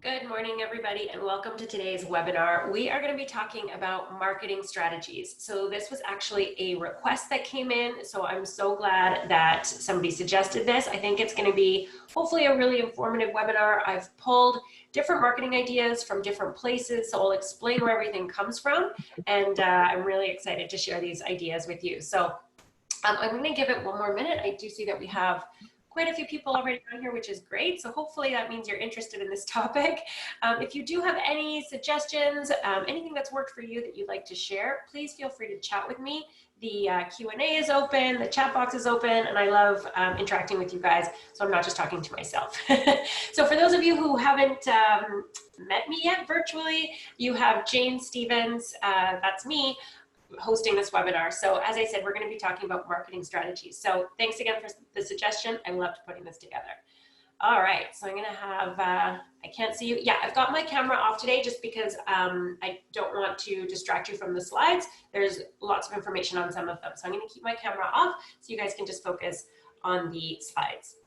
Good morning, everybody, and welcome to today's webinar. We are going to be talking about marketing strategies. So this was actually a request that came in, so I'm so glad that somebody suggested this. I think it's going to be hopefully a really informative webinar. I've pulled different marketing ideas from different places, so I'll explain where everything comes from, and I'm really excited to share these ideas with you. So I'm going to give it one more minute. I do see that we have quite a few people already on here, which is great. So hopefully that means you're interested in this topic. If you do have any suggestions, anything that's worked for you that you'd like to share, please feel free to chat with me. The Q&A is open, the chat box is open, and I love interacting with you guys, so I'm not just talking to myself. So for those of you who haven't met me yet virtually, you have Jane Stevens, that's me, hosting this webinar. So as I said, we're going to be talking about marketing strategies. So thanks again for the suggestion. I loved putting this together. All right, so I'm going to have, I can't see you. Yeah, I've got my camera off today just because I don't want to distract you from the slides. There's lots of information on some of them. So I'm going to keep my camera off so you guys can just focus on the slides.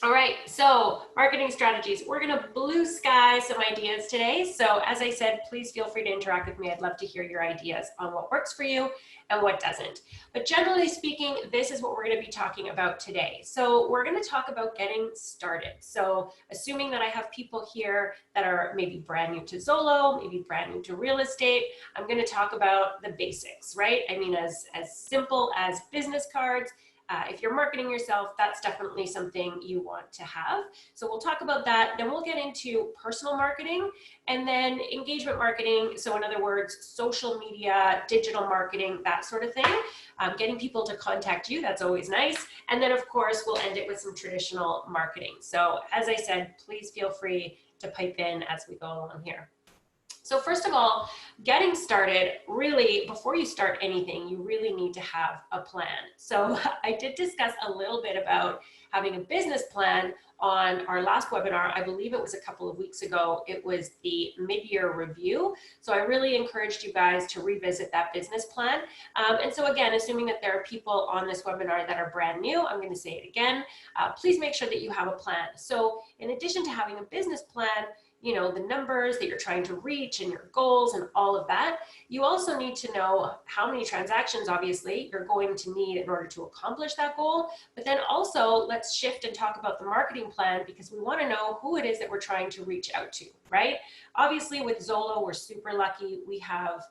All right, so marketing strategies. We're going to blue sky some ideas today. So as I said, please feel free to interact with me. I'd love to hear your ideas on what works for you and what doesn't. But generally speaking, this is what we're going to be talking about today. So we're going to talk about getting started. So assuming that I have people here that are maybe brand new to Zolo, maybe brand new to real estate, I'm going to talk about the basics, right? I mean, as simple as business cards. If you're marketing yourself, that's definitely something you want to have. So we'll talk about that. Then we'll get into personal marketing and then engagement marketing. So in other words, social media, digital marketing, that sort of thing. Getting people to contact you, that's always nice. And then of course, we'll end it with some traditional marketing. So as I said, please feel free to pipe in as we go along here. So first of all, getting started, really, before you start anything, you really need to have a plan. So I did discuss a little bit about having a business plan on our last webinar. I believe it was a couple of weeks ago. It was the mid-year review. So I really encouraged you guys to revisit that business plan. And so again, assuming that there are people on this webinar that are brand new, I'm going to say it again, please make sure that you have a plan. So in addition to having a business plan, you know, the numbers that you're trying to reach and your goals and all of that, you also need to know how many transactions, obviously, you're going to need in order to accomplish that goal. But then also, let's shift and talk about the marketing plan because we want to know who it is that we're trying to reach out to, right? Obviously, with Zolo, we're super lucky. We have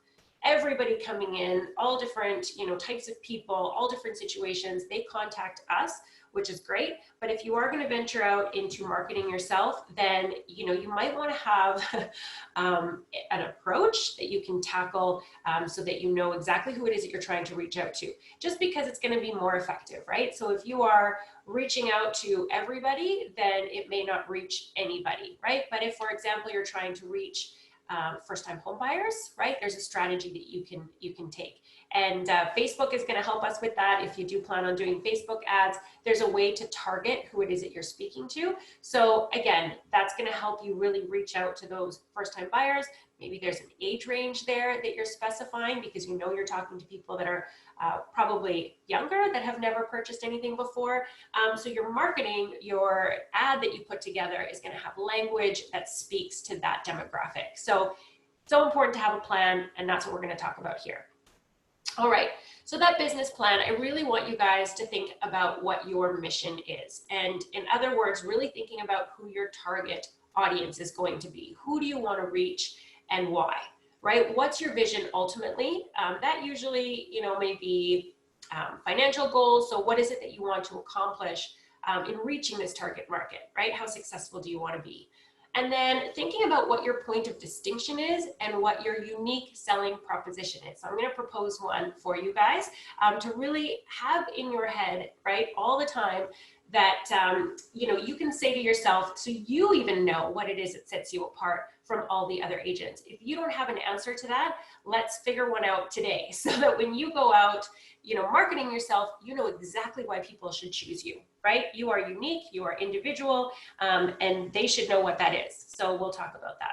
everybody coming in, all different, you know, types of people, all different situations. They contact us, which is great. But if you are going to venture out into marketing yourself, then, you know, you might want to have an approach that you can tackle so that you know exactly who it is that you're trying to reach out to, just because it's going to be more effective, right? So if you are reaching out to everybody, then it may not reach anybody, right? But if, for example, you're trying to reach first-time home buyers, right? There's a strategy that you can take. And Facebook is going to help us with that. If you do plan on doing Facebook ads, there's a way to target who it is that you're speaking to. So again, that's going to help you really reach out to those first-time buyers. Maybe there's an age range there that you're specifying because you know you're talking to people that are probably younger, that have never purchased anything before. So your marketing, your ad that you put together is going to have language that speaks to that demographic. So important to have a plan, and that's what we're going to talk about here. All right, so that business plan, I really want you guys to think about what your mission is. And in other words, really thinking about who your target audience is going to be. Who do you want to reach and why, right? What's your vision ultimately? That usually, you know, may be financial goals. So what is it that you want to accomplish in reaching this target market, right? How successful do you want to be? And then thinking about what your point of distinction is and what your unique selling proposition is. So I'm going to propose one for you guys to really have in your head, right, all the time, that, you know, you can say to yourself, so you even know what it is that sets you apart from all the other agents. If you don't have an answer to that, let's figure one out today, so that when you go out, you know, marketing yourself, you know exactly why people should choose you, right? You are unique, you are individual, and they should know what that is. So we'll talk about that.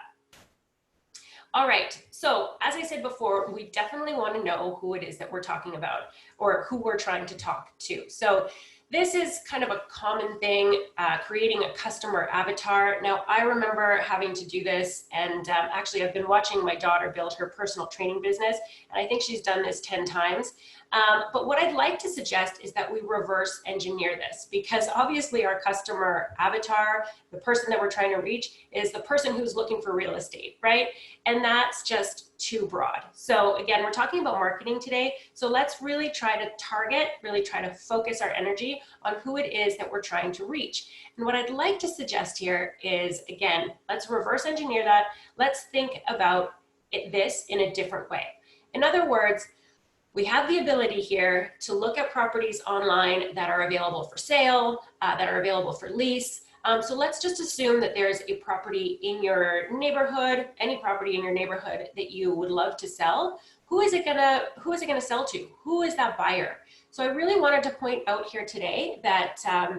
All right, so as I said before, we definitely want to know who it is that we're talking about, or who we're trying to talk to. So this is kind of a common thing, creating a customer avatar. Now, I remember having to do this, and actually I've been watching my daughter build her personal training business, and I think she's done this 10 times. But what I'd like to suggest is that we reverse engineer this, because obviously our customer avatar, the person that we're trying to reach, is the person who's looking for real estate, right? And that's just too broad. So again, we're talking about marketing today. So let's really try to target, really try to focus our energy on who it is that we're trying to reach. And what I'd like to suggest here is, again, let's reverse engineer that. Let's think about this in a different way. In other words, we have the ability here to look at properties online that are available for sale, that are available for lease. So let's just assume that there's a property in your neighborhood, any property in your neighborhood that you would love to sell. Who is it gonna sell to? Who is that buyer? So I really wanted to point out here today that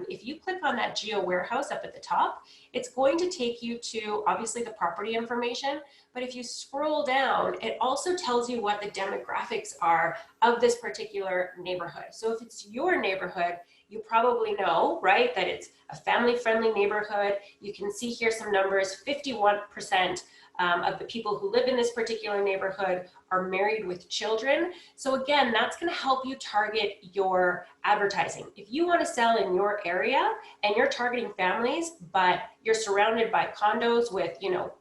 if you click on that geo warehouse up at the top, it's going to take you to obviously the property information, but if you scroll down, it also tells you what the demographics are of this particular neighborhood. So if it's your neighborhood, you probably know, right, that it's a family-friendly neighborhood. You can see here some numbers. 51% of the people who live in this particular neighborhood are married with children. So again, that's going to help you target your advertising. If you want to sell in your area and you're targeting families, but you're surrounded by condos with, you know,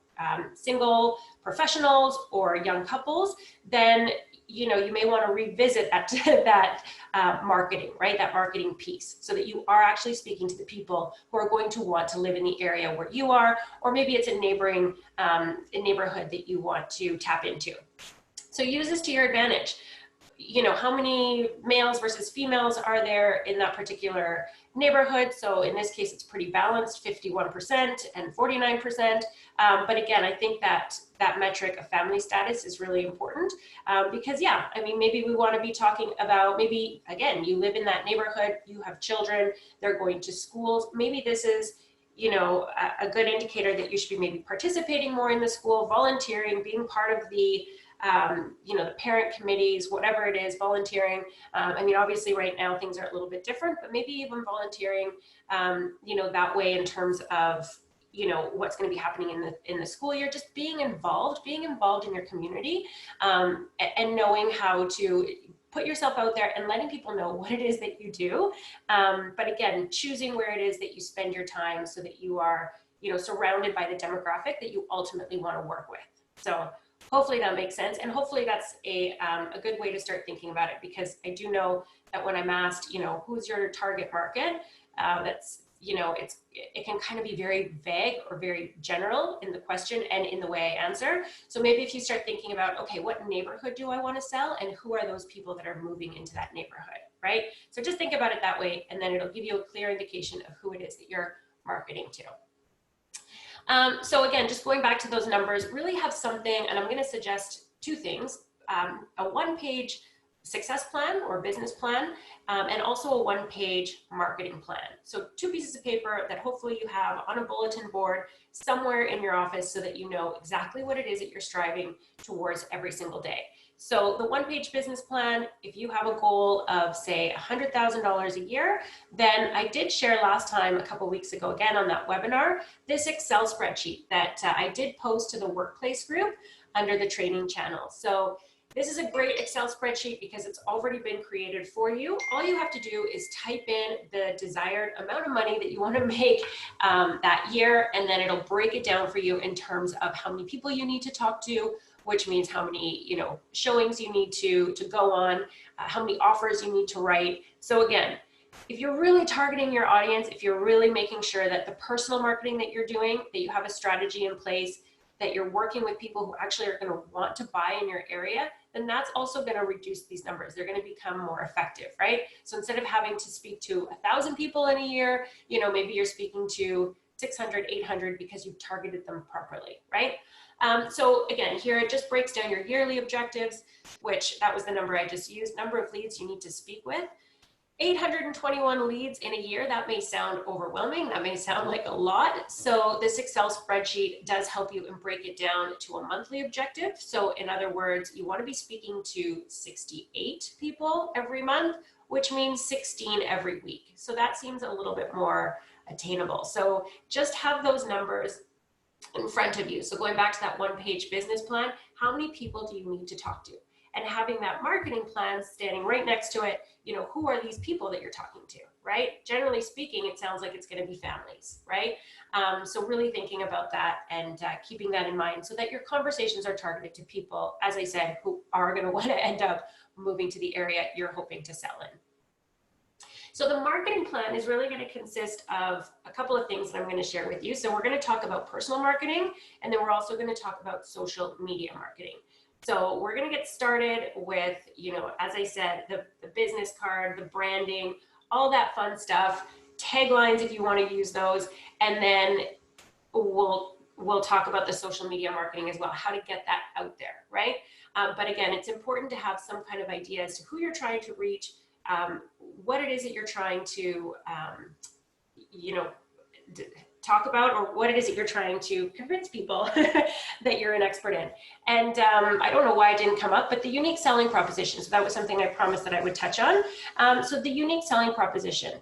single professionals or young couples, then you know, you may want to revisit that marketing, right? That marketing piece, so that you are actually speaking to the people who are going to want to live in the area where you are, or maybe it's a neighboring neighborhood that you want to tap into. So use this to your advantage. You know, how many males versus females are there in that particular neighborhood? So in this case, it's pretty balanced, 51% and 49%. But again, I think that metric of family status is really important because, yeah, I mean, maybe we want to be talking about, maybe, again, you live in that neighborhood, you have children, they're going to schools. Maybe this is, you know, a good indicator that you should be maybe participating more in the school, volunteering, being part of the you know, the parent committees, whatever it is, volunteering. I mean, obviously right now things are a little bit different, but maybe even volunteering, you know, that way in terms of, you know, what's going to be happening in the school year, just being involved in your community, and knowing how to put yourself out there and letting people know what it is that you do. But again, choosing where it is that you spend your time so that you are, you know, surrounded by the demographic that you ultimately want to work with. So hopefully that makes sense. And hopefully that's a good way to start thinking about it, because I do know that when I'm asked, you know, who's your target market, that's, you know, it can kind of be very vague or very general in the question and in the way I answer. So maybe if you start thinking about, okay, what neighborhood do I want to sell, and who are those people that are moving into that neighborhood, right? So just think about it that way, and then it'll give you a clear indication of who it is that you're marketing to. So again, just going back to those numbers, really have something, and I'm going to suggest two things, a one-page success plan or business plan, and also a one-page marketing plan. So two pieces of paper that hopefully you have on a bulletin board somewhere in your office so that you know exactly what it is that you're striving towards every single day. So the one-page business plan, if you have a goal of, say, $100,000 a year, then I did share last time, a couple weeks ago, again on that webinar, this Excel spreadsheet that I did post to the workplace group under the training channel. So this is a great Excel spreadsheet because it's already been created for you. All you have to do is type in the desired amount of money that you want to make that year, and then it'll break it down for you in terms of how many people you need to talk to, which means how many, you know, showings you need to go on, how many offers you need to write. So again, if you're really targeting your audience, if you're really making sure that the personal marketing that you're doing, that you have a strategy in place, that you're working with people who actually are going to want to buy in your area, then that's also going to reduce these numbers. They're going to become more effective, right? So instead of having to speak to 1,000 people in a year, maybe you're speaking to 600, 800 because you've targeted them properly, right? So again, here it just breaks down your yearly objectives, which that was the number I just used, number of leads you need to speak with. 821 leads in a year, that may sound overwhelming, that may sound like a lot. So this Excel spreadsheet does help you and break it down to a monthly objective. So in other words, you want to be speaking to 68 people every month, which means 16 every week. So that seems a little bit more attainable. So just have those numbers in front of you. So going back to that one-page business plan, how many people do you need to talk to? And having that marketing plan standing right next to it, who are these people that you're talking to, right? Generally speaking, it sounds like it's going to be families, right? So really thinking about that and keeping that in mind so that your conversations are targeted to people, as I said, who are going to want to end up moving to the area you're hoping to sell in. So the marketing plan is really going to consist of a couple of things that I'm going to share with you. So we're going to talk about personal marketing, and then we're also going to talk about social media marketing. So we're going to get started with, as I said, the business card, the branding, all that fun stuff, taglines if you want to use those, and then we'll talk about the social media marketing as well, how to get that out there, right? But again, it's important to have some kind of idea as to who you're trying to reach, what it is that you're trying to, talk about, or what it is that you're trying to convince people that you're an expert in. And I don't know why it didn't come up, but the unique selling proposition. So that was something I promised that I would touch on. So the unique selling proposition.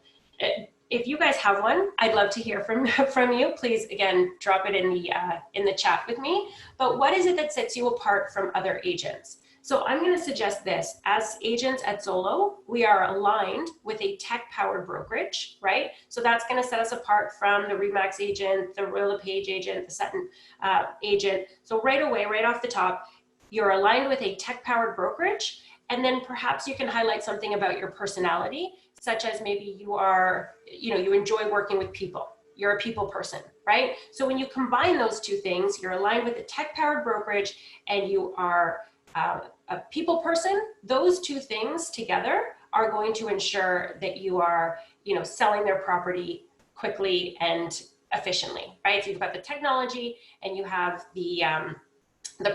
If you guys have one, I'd love to hear from you. Please, again, drop it in the chat with me. But what is it that sets you apart from other agents? So I'm going to suggest this. As agents at Zolo, we are aligned with a tech-powered brokerage, right? So that's going to set us apart from the Remax agent, the Real LePage agent, the Sutton agent. So right away, right off the top, you're aligned with a tech-powered brokerage, and then perhaps you can highlight something about your personality, such as maybe you are, you enjoy working with people. You're a people person, right? So when you combine those two things, you're aligned with a tech-powered brokerage and you are a people person, those two things together are going to ensure that you are, selling their property quickly and efficiently, right? So you've got the technology and you have the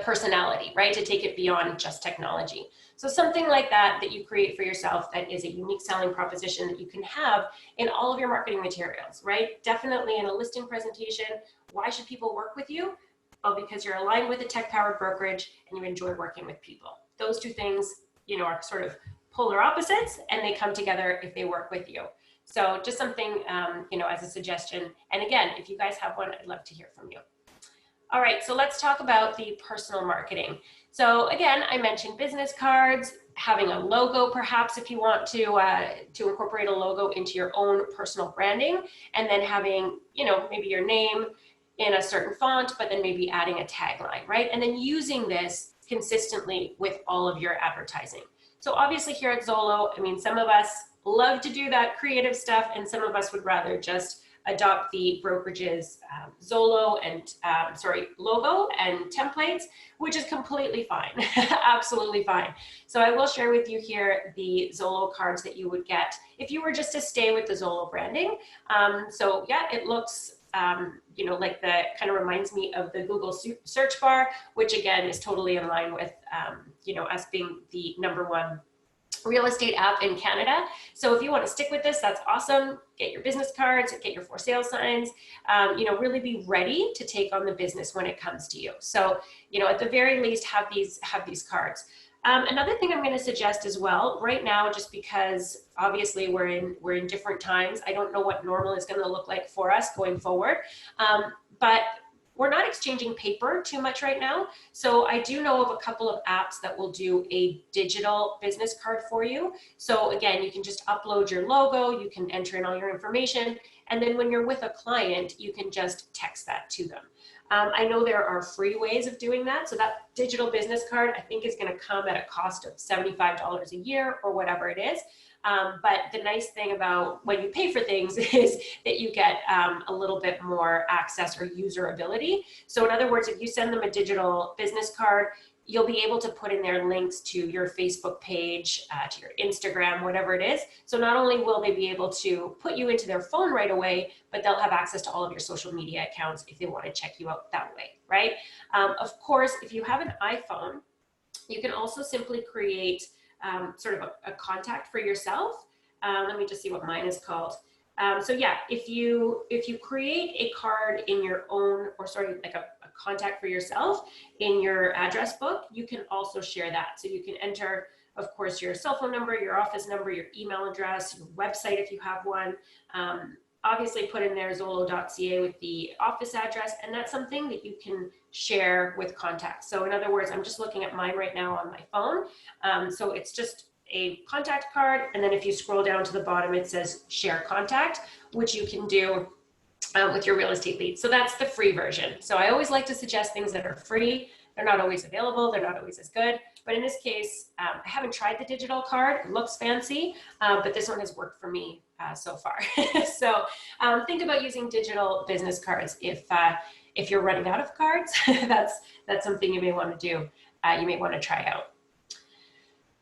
personality, right? To take it beyond just technology. So something like that you create for yourself that is a unique selling proposition that you can have in all of your marketing materials, right? Definitely in a listing presentation. Why should people work with you? Well, because you're aligned with a tech-powered brokerage and you enjoy working with people. Those two things, are sort of polar opposites, and they come together if they work with you. So just something, as a suggestion. And again, if you guys have one, I'd love to hear from you. All right, so let's talk about the personal marketing. So again, I mentioned business cards, having a logo perhaps if you want to incorporate a logo into your own personal branding, and then having, maybe your name in a certain font, but then maybe adding a tagline, right? And then using this consistently with all of your advertising. So obviously here at Zolo, some of us love to do that creative stuff, and some of us would rather just adopt the brokerage's Zolo and logo and templates, which is completely fine, absolutely fine. So I will share with you here the Zolo cards that you would get if you were just to stay with the Zolo branding. So yeah, it looks like kind of reminds me of the Google search bar, which again is totally in line with, us being the #1 real estate app in Canada. So if you want to stick with this, that's awesome. Get your business cards, get your for sale signs, really be ready to take on the business when it comes to you. So, at the very least, have these cards. Another thing I'm going to suggest as well, right now, just because obviously we're in different times, I don't know what normal is going to look like for us going forward, but we're not exchanging paper too much right now. So I do know of a couple of apps that will do a digital business card for you. So again, you can just upload your logo, you can enter in all your information, and then when you're with a client, you can just text that to them. I know there are free ways of doing that. So that digital business card, I think, is going to come at a cost of $75 a year or whatever it is. But the nice thing about when you pay for things is that you get a little bit more access or user ability. So in other words, if you send them a digital business card, you'll be able to put in their links to your Facebook page, to your Instagram, whatever it is. So not only will they be able to put you into their phone right away, but they'll have access to all of your social media accounts if they want to check you out that way, right? Of course, if you have an iPhone, you can also simply create sort of a contact for yourself. Let me just see what mine is called. So yeah, if you create a card in your own, or sorry, like a contact for yourself in your address book, you can also share that. So you can enter, of course, your cell phone number, your office number, your email address, your website if you have one. Obviously put in there zolo.ca with the office address, and that's something that you can share with contacts. So in other words, I'm just looking at mine right now on my phone. So it's just a contact card, and then if you scroll down to the bottom, it says share contact, which you can do with your real estate leads. So that's the free version. So I always like to suggest things that are free. They're not always available. They're not always as good. But in this case, I haven't tried the digital card. It looks fancy, but this one has worked for me so far. So think about using digital business cards if you're running out of cards. That's something you may want to do. You may want to try out.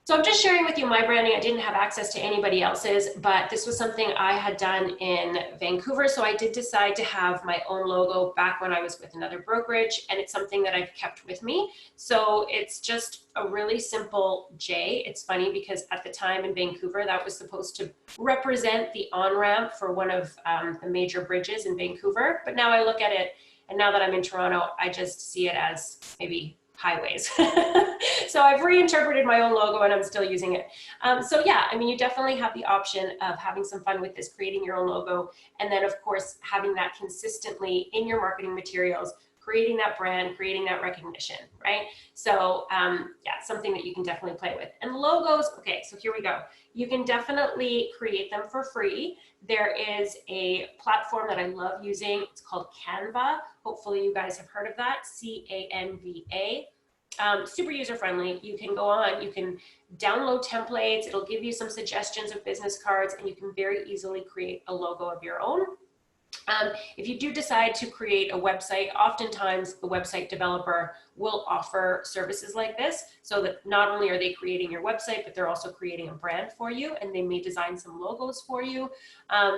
So I'm just sharing with you my branding. I didn't have access to anybody else's, but this was something I had done in Vancouver. So I did decide to have my own logo back when I was with another brokerage, and it's something that I've kept with me. So it's just a really simple J. It's funny because at the time in Vancouver, that was supposed to represent the on-ramp for one of the major bridges in Vancouver. But now I look at it, and now that I'm in Toronto, I just see it as maybe highways. So I've reinterpreted my own logo and I'm still using it. So yeah, I mean, you definitely have the option of having some fun with this, creating your own logo, and then of course, having that consistently in your marketing materials, creating that brand, creating that recognition, right? So yeah, something that you can definitely play with. And logos, okay, so here we go. You can definitely create them for free. There is a platform that I love using. It's called Canva. Hopefully you guys have heard of that, C-A-N-V-A. Super user-friendly. You can go on, you can download templates. It'll give you some suggestions of business cards, and you can very easily create a logo of your own. If you do decide to create a website, oftentimes the website developer will offer services like this, so that not only are they creating your website, but they're also creating a brand for you, and they may design some logos for you.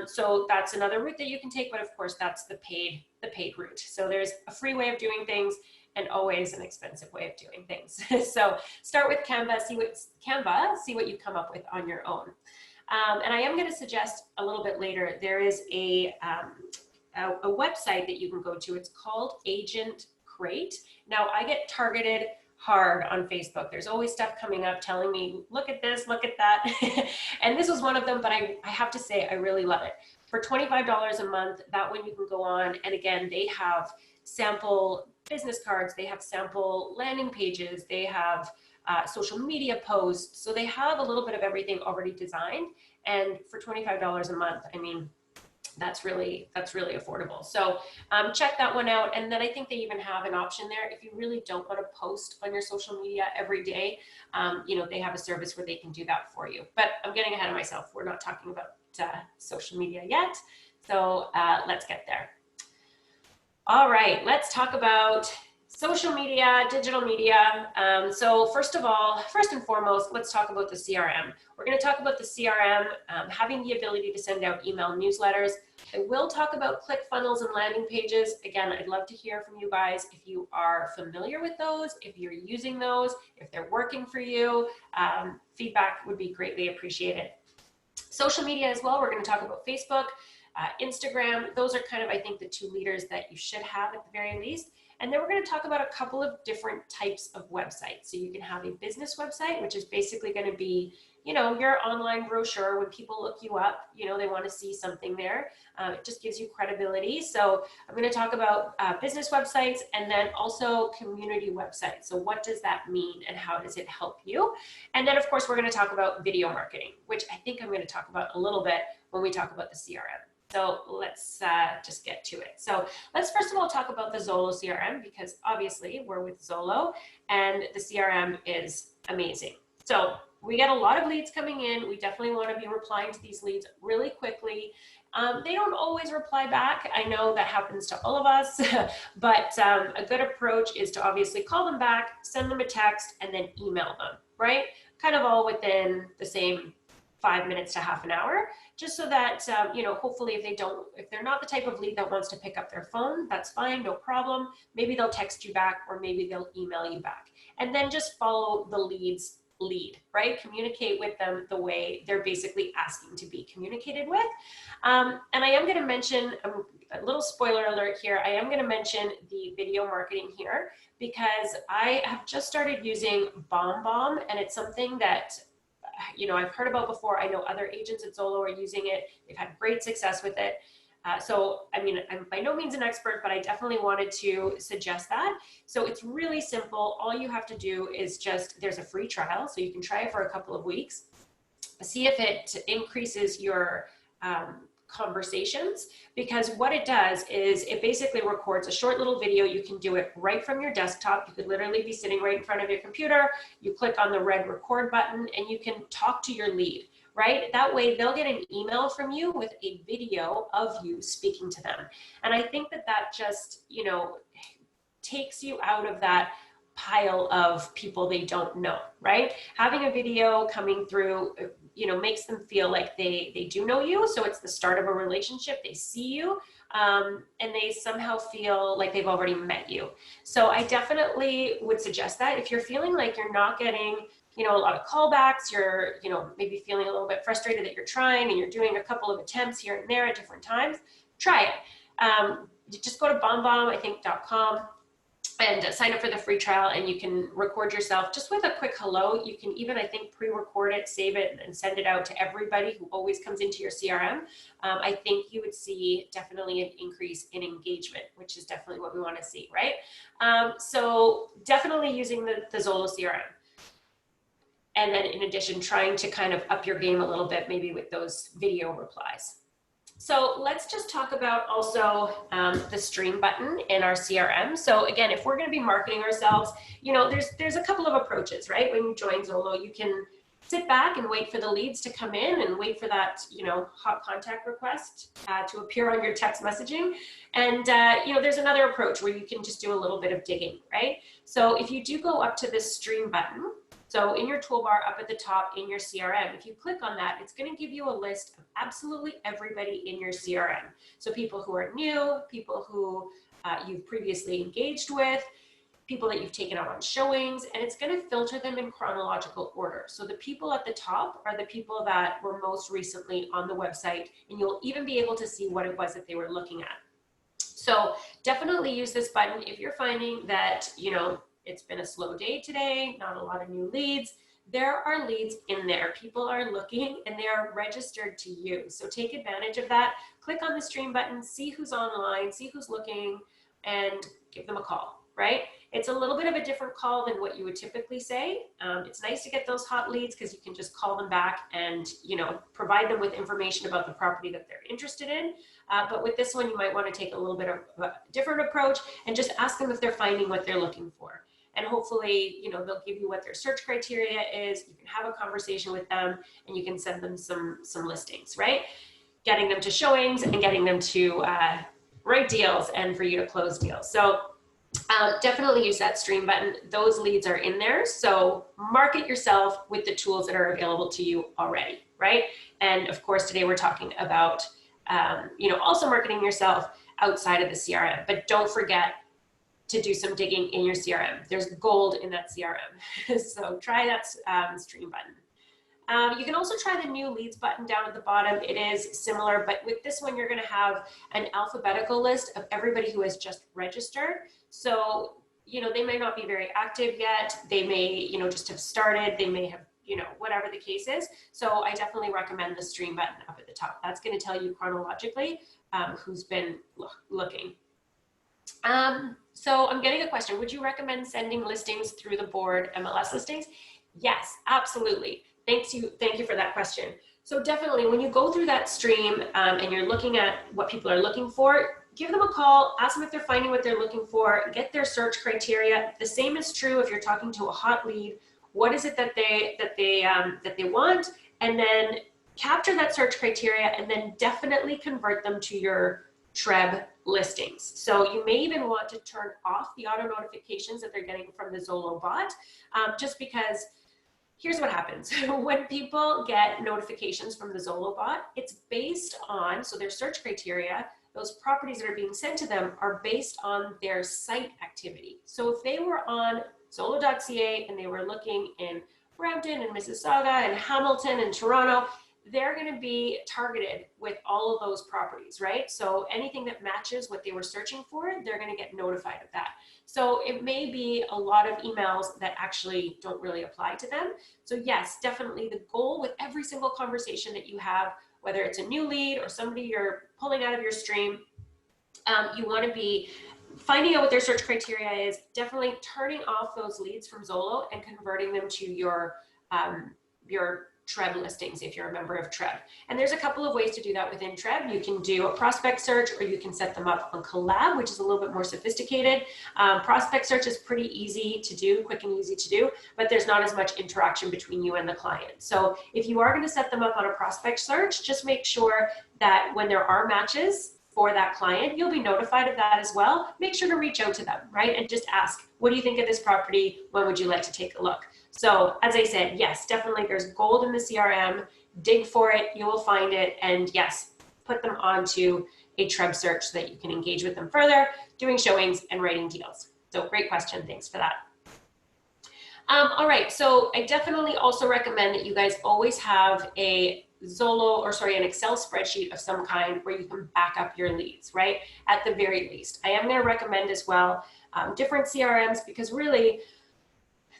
So that's another route that you can take, but of course that's the paid route. So there's a free way of doing things and always an expensive way of doing things. So start with Canva, see what you come up with on your own. And I am going to suggest a little bit later, there is a website that you can go to. It's called Agent Crate. Now I get targeted hard on Facebook. There's always stuff coming up telling me, look at this, look at that. And this was one of them, but I have to say, I really love it. For $25 a month, that one you can go on. And again, they have sample business cards. They have sample landing pages. They have social media posts. So they have a little bit of everything already designed. And for $25 a month, I mean, that's really affordable. So check that one out. And then I think they even have an option there. If you really don't want to post on your social media every day, you know, they have a service where they can do that for you. But I'm getting ahead of myself. We're not talking about social media yet. So let's get there. All right, let's talk about social media, digital media. So first and foremost, let's talk about the CRM. We're going to talk about the CRM, having the ability to send out email newsletters. I will talk about ClickFunnels and landing pages. Again, I'd love to hear from you guys if you are familiar with those, if you're using those, if they're working for you. Feedback would be greatly appreciated. Social media as well, we're going to talk about Facebook, Instagram. Those are kind of, I think, the two leaders that you should have at the very least. And then we're going to talk about a couple of different types of websites. So you can have a business website, which is basically going to be, you know, your online brochure. When people look you up, you know, they want to see something there. It just gives you credibility. So I'm going to talk about business websites and then also community websites. So what does that mean and how does it help you? And then, of course, we're going to talk about video marketing, which I think I'm going to talk about a little bit when we talk about the CRM. So let's just get to it. So let's first of all talk about the Zolo CRM, because obviously we're with Zolo and the CRM is amazing. So we get a lot of leads coming in. We definitely want to be replying to these leads really quickly. They don't always reply back. I know that happens to all of us, but a good approach is to obviously call them back, send them a text, and then email them, right? Kind of all within the same 5 minutes to half an hour, just so that, hopefully if they're not the type of lead that wants to pick up their phone, that's fine, no problem. Maybe they'll text you back, or maybe they'll email you back. And then just follow the lead's lead, right? Communicate with them the way they're basically asking to be communicated with. And I am going to mention, a little spoiler alert here, I am going to mention the video marketing here, because I have just started using BombBomb, and it's something that I've heard about before. I know other agents at Zolo are using it. They've had great success with it. So, I'm by no means an expert, but I definitely wanted to suggest that. So it's really simple. All you have to do is there's a free trial, so you can try it for a couple of weeks. See if it increases your conversations, because what it does is it basically records a short little video. You can do it right from your desktop. You could literally be sitting right in front of your computer. You click on the red record button and you can talk to your lead, right? That way they'll get an email from you with a video of you speaking to them. And I think that just, takes you out of that pile of people they don't know, right? Having a video coming through, makes them feel like they do know you. So it's the start of a relationship. They see you, and they somehow feel like they've already met you. So I definitely would suggest that if you're feeling like you're not getting, a lot of callbacks, you're, maybe feeling a little bit frustrated that you're trying and you're doing a couple of attempts here and there at different times, try it. You just go to bombbomb.com and sign up for the free trial, and you can record yourself just with a quick hello. You can even, I think, pre-record it, save it, and send it out to everybody who always comes into your CRM. I think you would see definitely an increase in engagement, which is definitely what we want to see, right? So definitely using the Zolo CRM. And then in addition, trying to kind of up your game a little bit, maybe with those video replies. So let's just talk about also the stream button in our CRM. So again, if we're going to be marketing ourselves, there's a couple of approaches, right? When you join Zolo, you can sit back and wait for the leads to come in and wait for that, hot contact request to appear on your text messaging. And, there's another approach where you can just do a little bit of digging, right? So if you do go up to this stream button, so in your toolbar up at the top in your CRM, if you click on that, it's going to give you a list of absolutely everybody in your CRM. So people who are new, people who you've previously engaged with, people that you've taken out on showings, and it's going to filter them in chronological order. So the people at the top are the people that were most recently on the website, and you'll even be able to see what it was that they were looking at. So definitely use this button if you're finding that, it's been a slow day today, not a lot of new leads. There are leads in there. People are looking and they are registered to you. So take advantage of that. Click on the stream button, see who's online, see who's looking, and give them a call, right? It's a little bit of a different call than what you would typically say. It's nice to get those hot leads because you can just call them back and, provide them with information about the property that they're interested in. But with this one, you might want to take a little bit of a different approach and just ask them if they're finding what they're looking for. And hopefully, they'll give you what their search criteria is. You can have a conversation with them and you can send them some listings, right? Getting them to showings and getting them to write deals and for you to close deals. So definitely use that stream button. Those leads are in there. So market yourself with the tools that are available to you already, right? And of course, today we're talking about, also marketing yourself outside of the CRM, but don't forget to do some digging in your CRM. There's gold in that CRM. So try that stream button. You can also try the new leads button down at the bottom. It is similar, but with this one, you're gonna have an alphabetical list of everybody who has just registered. So, they may not be very active yet. They may, just have started. They may have, whatever the case is. So I definitely recommend the stream button up at the top. That's gonna tell you chronologically who's been looking. So I'm getting a question. Would you recommend sending listings through the board MLS listings? Yes, absolutely. Thank you for that question. So definitely when you go through that stream and you're looking at what people are looking for, give them a call, ask them if they're finding what they're looking for, get their search criteria. The same is true if you're talking to a hot lead. What is it that they want? And then capture that search criteria and then definitely convert them to your TREB listings. So you may even want to turn off the auto notifications that they're getting from the Zolo bot, just because here's what happens. When people get notifications from the Zolo bot, it's based on, so their search criteria, those properties that are being sent to them are based on their site activity. So if they were on Zolo.ca and they were looking in Brampton and Mississauga and Hamilton and Toronto, they're going to be targeted with all of those properties, right? So anything that matches what they were searching for, they're going to get notified of that. So it may be a lot of emails that actually don't really apply to them. So yes, definitely the goal with every single conversation that you have, whether it's a new lead or somebody you're pulling out of your stream, you want to be finding out what their search criteria is, definitely turning off those leads from Zolo and converting them to your TREB listings if you're a member of TREB. And there's a couple of ways to do that within TREB. You can do a prospect search or you can set them up on Collab, which is a little bit more sophisticated. Prospect search is pretty easy to do, quick and easy to do, but there's not as much interaction between you and the client. So if you are going to set them up on a prospect search, just make sure that when there are matches for that client, you'll be notified of that as well. Make sure to reach out to them, right? And just ask, what do you think of this property? When would you like to take a look? So as I said, yes, definitely there's gold in the CRM, dig for it, you will find it. And yes, put them onto a TREB search so that you can engage with them further, doing showings and writing deals. So great question, thanks for that. All right, so I definitely also recommend that you guys always have an Excel spreadsheet of some kind where you can back up your leads, right? At the very least. I am going to recommend as well different CRMs, because really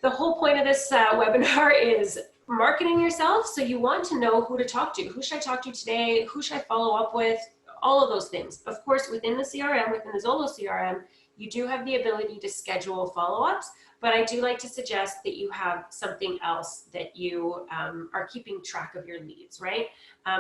the whole point of this webinar is marketing yourself. So you want to know who to talk to. Who should I talk to today? Who should I follow up with? All of those things. Of course, within the CRM, within the Zolo CRM, you do have the ability to schedule follow-ups, but I do like to suggest that you have something else that you are keeping track of your leads, right?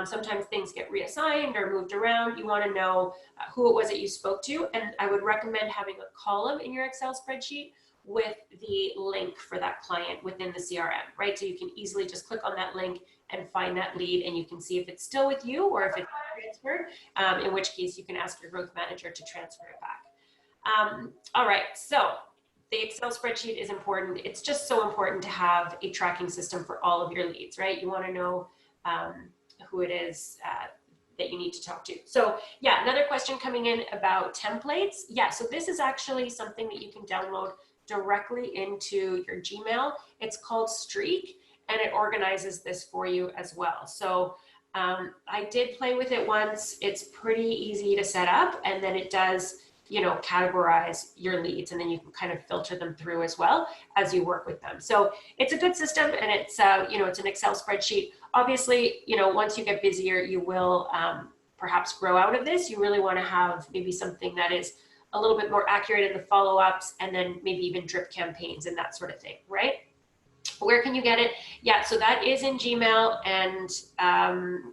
Sometimes things get reassigned or moved around. You want to know who it was that you spoke to, and I would recommend having a column in your Excel spreadsheet with the link for that client within the CRM, right? So you can easily just click on that link and find that lead, and you can see if it's still with you or if it's transferred, in which case you can ask your growth manager to transfer it back. All right, so the Excel spreadsheet is important. It's just so important to have a tracking system for all of your leads, right? You want to know who it is that you need to talk to. So yeah, another question coming in about templates. Yeah, so this is actually something that you can download directly into your Gmail. It's called Streak, and it organizes this for you as well. So I did play with it once. It's pretty easy to set up, and then it does, you know, categorize your leads, and then you can kind of filter them through as well as you work with them. So it's a good system, and it's, you know, it's an Excel spreadsheet. Obviously, you know, once you get busier, you will perhaps grow out of this. You really want to have maybe something that is a little bit more accurate in the follow-ups, and then maybe even drip campaigns and that sort of thing, right? Where can you get it? Yeah, so that is in Gmail, and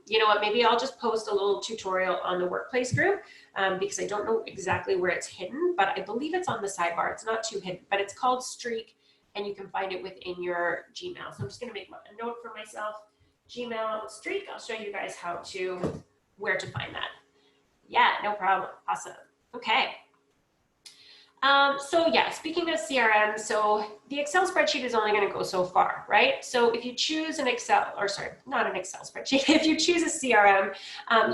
you know what, maybe I'll just post a little tutorial on the workplace group because I don't know exactly where it's hidden, but I believe it's on the sidebar. It's not too hidden, but it's called Streak, and you can find it within your Gmail. So I'm just gonna make a note for myself, Gmail Streak. I'll show you guys where to find that. Yeah, no problem, awesome, okay. So yeah, speaking of CRM, so the Excel spreadsheet is only going to go so far, right? So if you choose an Excel, or sorry, not an Excel spreadsheet, if you choose a CRM,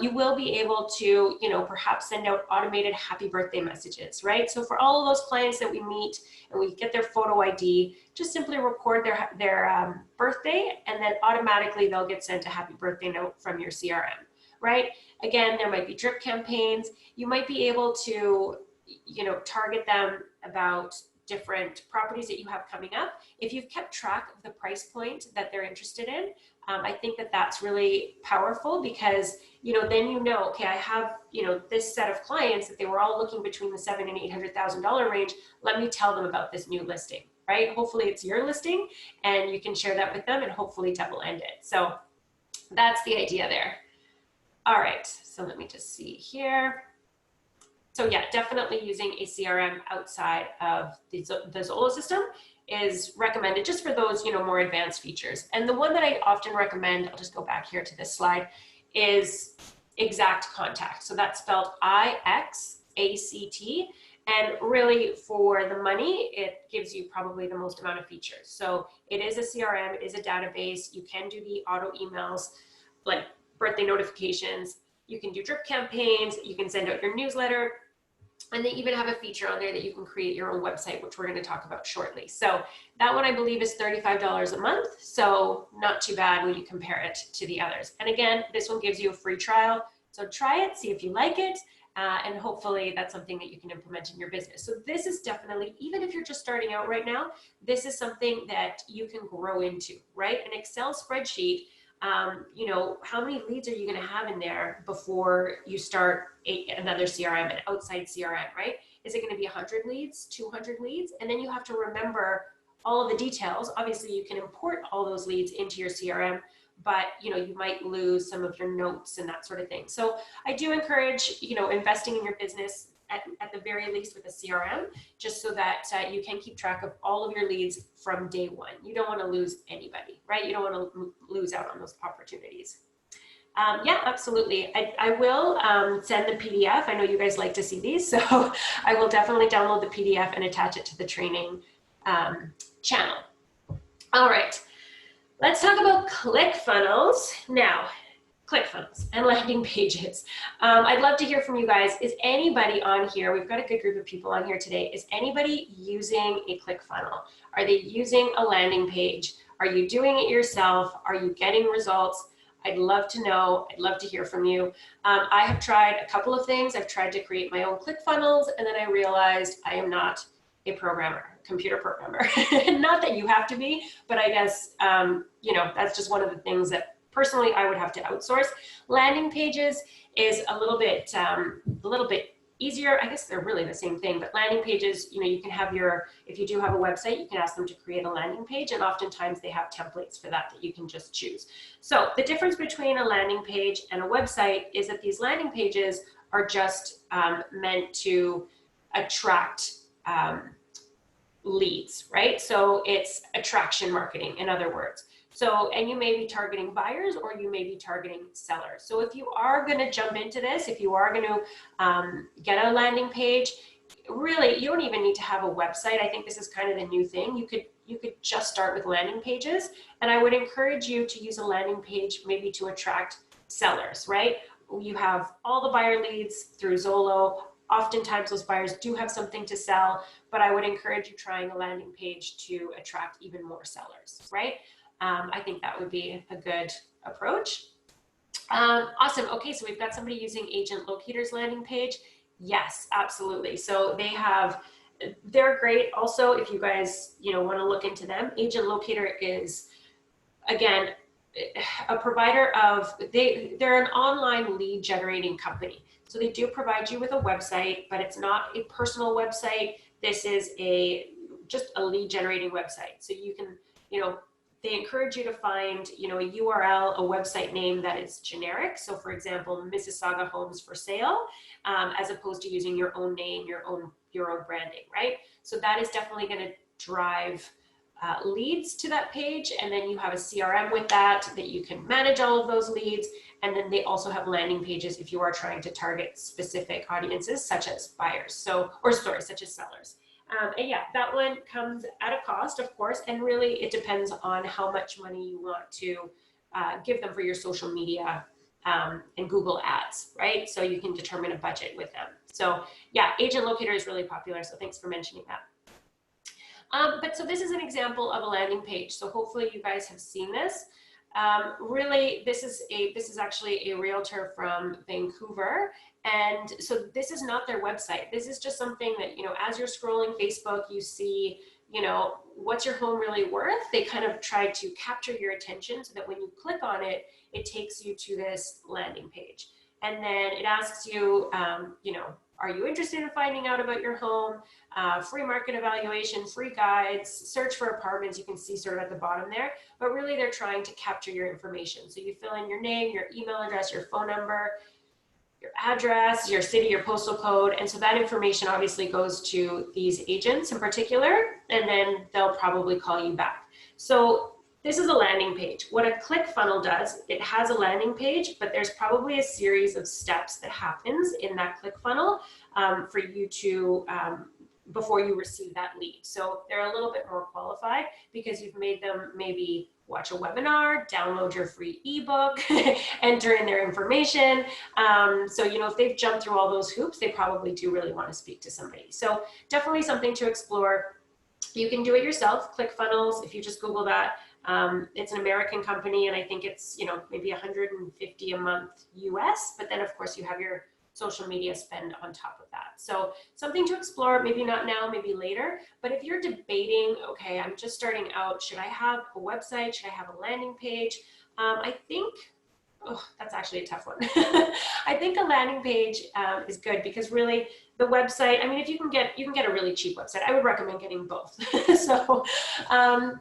you will be able to, you know, perhaps send out automated happy birthday messages, right? So for all of those clients that we meet and we get their photo ID, just simply record their birthday, and then automatically they'll get sent a happy birthday note from your CRM, right? Again, there might be drip campaigns. You might be able to, you know, target them about different properties that you have coming up. If you've kept track of the price point that they're interested in, I think that that's really powerful, because, you know, then you know, okay, I have, you know, this set of clients that they were all looking between the $700,000 and $800,000 range. Let me tell them about this new listing, right? Hopefully it's your listing, and you can share that with them and hopefully double end it. So That's the idea there. All right, so let me just see here. So yeah, definitely using a CRM outside of the Zolo system is recommended just for those, more advanced features. And the one that I often recommend, I'll just go back here to this slide, is Exact Contact. So that's spelled IXACT. And really for the money, it gives you probably the most amount of features. So it is a CRM, it is a database. You can do the auto emails, like birthday notifications. You can do drip campaigns. You can send out your newsletter. And they even have a feature on there that you can create your own website, which we're going to talk about shortly. So that one I believe is $35 a month. So not too bad when you compare it to the others. And again, this one gives you a free trial. So try it, see if you like it. And hopefully that's something that you can implement in your business. So this is definitely, even if you're just starting out right now, this is something that you can grow into, right? An Excel spreadsheet, how many leads are you going to have in there before you start another CRM, an outside CRM, right? Is it going to be 100 leads, 200 leads? And then you have to remember all of the details. Obviously, you can import all those leads into your CRM, but you might lose some of your notes and that sort of thing. So I do encourage, investing in your business at the very least with a CRM, just so that you can keep track of all of your leads from day one. You don't want to lose anybody, right? You don't want to lose out on those opportunities. Yeah, absolutely. I will send the PDF. I know you guys like to see these, so I will definitely download the PDF and attach it to the training channel. All right, let's talk about ClickFunnels now. ClickFunnels and landing pages. I'd love to hear from you guys. Is anybody on here? We've got a good group of people on here today. Is anybody using a ClickFunnel? Are they using a landing page? Are you doing it yourself? Are you getting results? I'd love to know. I'd love to hear from you. I have tried a couple of things. I've tried to create my own ClickFunnels, and then I realized I am not a computer programmer. Not that you have to be, but I guess, that's just one of the things that personally I would have to outsource. Landing pages is a little bit easier. I guess they're really the same thing, but landing pages, you can have if you do have a website, you can ask them to create a landing page, and oftentimes they have templates for that you can just choose. So the difference between a landing page and a website is that these landing pages are just meant to attract leads, right? So it's attraction marketing, in other words. So, and you may be targeting buyers or you may be targeting sellers. So if you are going to jump into this, if you are going to get a landing page, really, you don't even need to have a website. I think this is kind of the new thing. You could just start with landing pages. And I would encourage you to use a landing page maybe to attract sellers, right? You have all the buyer leads through Zolo. Oftentimes those buyers do have something to sell, but I would encourage you trying a landing page to attract even more sellers, right? I think that would be a good approach. Awesome. Okay, so we've got somebody using Agent Locator's landing page. Yes, absolutely. So they're great. Also, if you guys, want to look into them, Agent Locator is, again, a provider of, they're an online lead generating company. So they do provide you with a website, but it's not a personal website. This is just a lead generating website. So you can, they encourage you to find, a URL, a website name that is generic. So for example, Mississauga Homes for Sale, as opposed to using your own name, your own branding, right? So that is definitely going to drive leads to that page. And then you have a CRM with that you can manage all of those leads. And then they also have landing pages if you are trying to target specific audiences, such as buyers. Such as sellers. And yeah, that one comes at a cost, of course, and really it depends on how much money you want to give them for your social media and Google ads, right? So you can determine a budget with them. So yeah, Agent Locator is really popular, so thanks for mentioning that. But so this is an example of a landing page. So hopefully you guys have seen this. Really, this is actually a realtor from Vancouver. And so this is not their website. This is just something that, as you're scrolling Facebook, you see, what's your home really worth? They kind of try to capture your attention so that when you click on it, it takes you to this landing page. And then it asks you, are you interested in finding out about your home? Free market evaluation, free guides, search for apartments. You can see sort of at the bottom there, but really they're trying to capture your information. So you fill in your name, your email address, your phone number, your address, your city, your postal code. And so that information obviously goes to these agents in particular, and then they'll probably call you back. So this is a landing page. What a ClickFunnels does, it has a landing page, but there's probably a series of steps that happens in that ClickFunnels for you to, before you receive that lead. So they're a little bit more qualified because you've made them maybe watch a webinar, download your free ebook, enter in their information. So, you know, if they've jumped through all those hoops, they probably do really want to speak to somebody. So definitely something to explore. You can do it yourself. ClickFunnels, if you just Google that, it's an American company, and I think it's, you know, maybe 150 a month US, but then of course you have your social media spend on top of that. So something to explore, maybe not now, maybe later. But if you're debating, okay, I'm just starting out, should I have a website? Should I have a landing page? I think, oh, that's actually a tough one. I think a landing page is good because really the website, I mean, if you can get a really cheap website, I would recommend getting both. So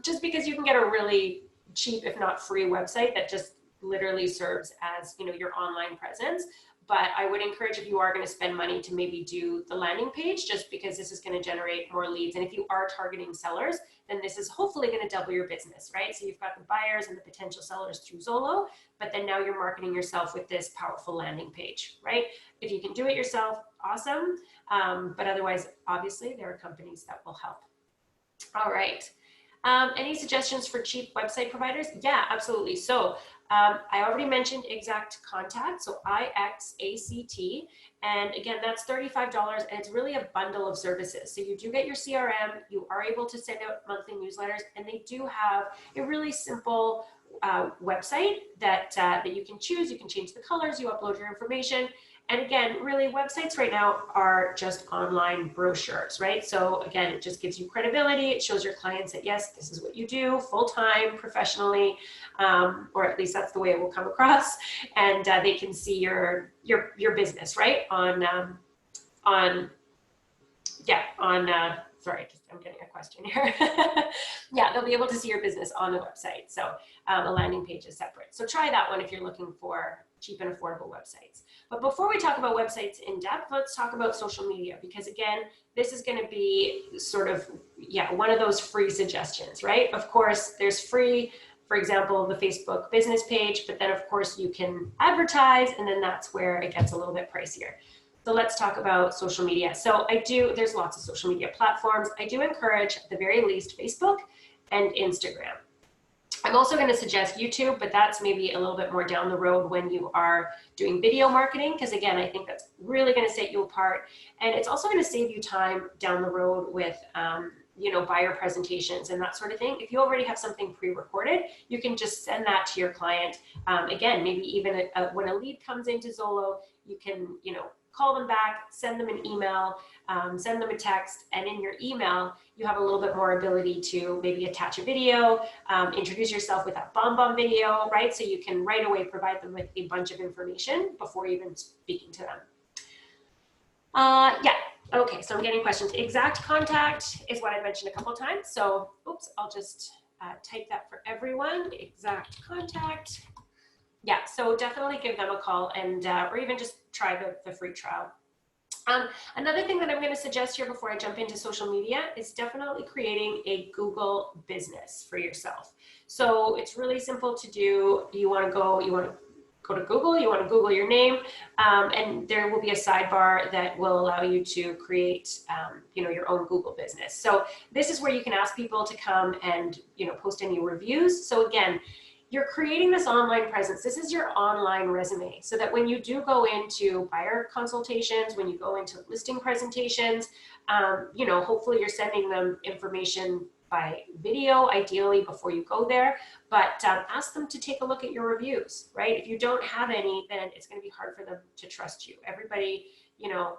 just because you can get a really cheap, if not free website that just literally serves as, you know, your online presence. But I would encourage, if you are going to spend money, to maybe do the landing page, just because this is going to generate more leads. And if you are targeting sellers, then this is hopefully going to double your business, right? So you've got the buyers and the potential sellers through Zolo, but then now you're marketing yourself with this powerful landing page, right? If you can do it yourself, awesome. But otherwise, obviously, there are companies that will help. All right. Any suggestions for cheap website providers? Yeah, absolutely. So I already mentioned Exact Contact, so IXACT, and again, that's $35, and it's really a bundle of services. So you do get your CRM, you are able to send out monthly newsletters, and they do have a really simple website that you can choose. You can change the colors, you upload your information. And again, really, websites right now are just online brochures, right? So again, it just gives you credibility. It shows your clients that, yes, this is what you do full-time, professionally, or at least that's the way it will come across. And they can see your business, right? Sorry, I'm getting a question here. Yeah, they'll be able to see your business on the website. So a landing page is separate. So try that one if you're looking for cheap and affordable websites. But before we talk about websites in depth, let's talk about social media, because again, this is going to be sort of, yeah, one of those free suggestions, right? Of course, there's free, for example, the Facebook business page, but then of course you can advertise, and then that's where it gets a little bit pricier. So let's talk about social media. So there's lots of social media platforms. I do encourage, at the very least, Facebook and Instagram. I'm also going to suggest YouTube, but that's maybe a little bit more down the road when you are doing video marketing, because again, I think that's really going to set you apart. And it's also going to save you time down the road with, you know, buyer presentations and that sort of thing. If you already have something pre-recorded, you can just send that to your client. Again, maybe even when a lead comes into Zolo, you can, you know, call them back, send them an email, send them a text, and in your email, you have a little bit more ability to maybe attach a video, introduce yourself with that bomb video, right? So you can right away provide them with a bunch of information before even speaking to them. Yeah, okay, so I'm getting questions. Exact Contact is what I mentioned a couple of times. So, oops, I'll just type that for everyone. Exact Contact. Yeah, so definitely give them a call, and or even just try the free trial. Another thing that I'm going to suggest here before I jump into social media is definitely creating a Google business for yourself. So it's really simple to do. You want to go to Google, you want to Google your name, and there will be a sidebar that will allow you to create, you know, your own Google business. So this is where you can ask people to come and, you know, post any reviews. So again, you're creating this online presence. This is your online resume, so that when you do go into buyer consultations, when you go into listing presentations, you know, hopefully you're sending them information by video, ideally before you go there, but ask them to take a look at your reviews, right? If you don't have any, then it's going to be hard for them to trust you. Everybody, you know,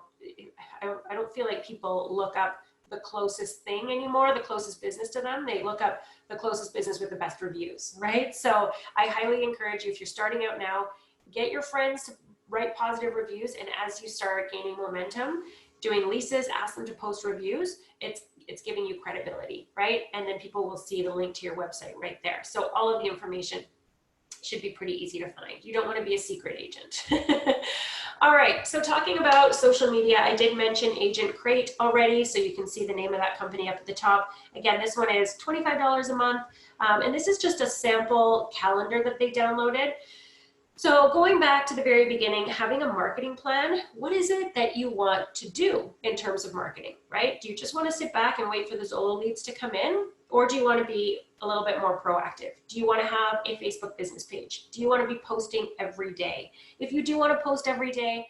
I don't feel like people look up the closest thing anymore, the closest business to them. They look up the closest business with the best reviews, right? So I highly encourage you, if you're starting out now, get your friends to write positive reviews, and as you start gaining momentum, doing leases, ask them to post reviews. It's giving you credibility, right? And then people will see the link to your website right there. So all of the information should be pretty easy to find. You don't want to be a secret agent. All right, so talking about social media, I did mention Agent Crate already, so you can see the name of that company up at the top. Again, this one is $25 a month, and this is just a sample calendar that they downloaded. So going back to the very beginning, having a marketing plan, what is it that you want to do in terms of marketing, right? Do you just want to sit back and wait for the Zolo leads to come in? Or do you want to be a little bit more proactive? Do you want to have a Facebook business page? Do you want to be posting every day? If you do want to post every day,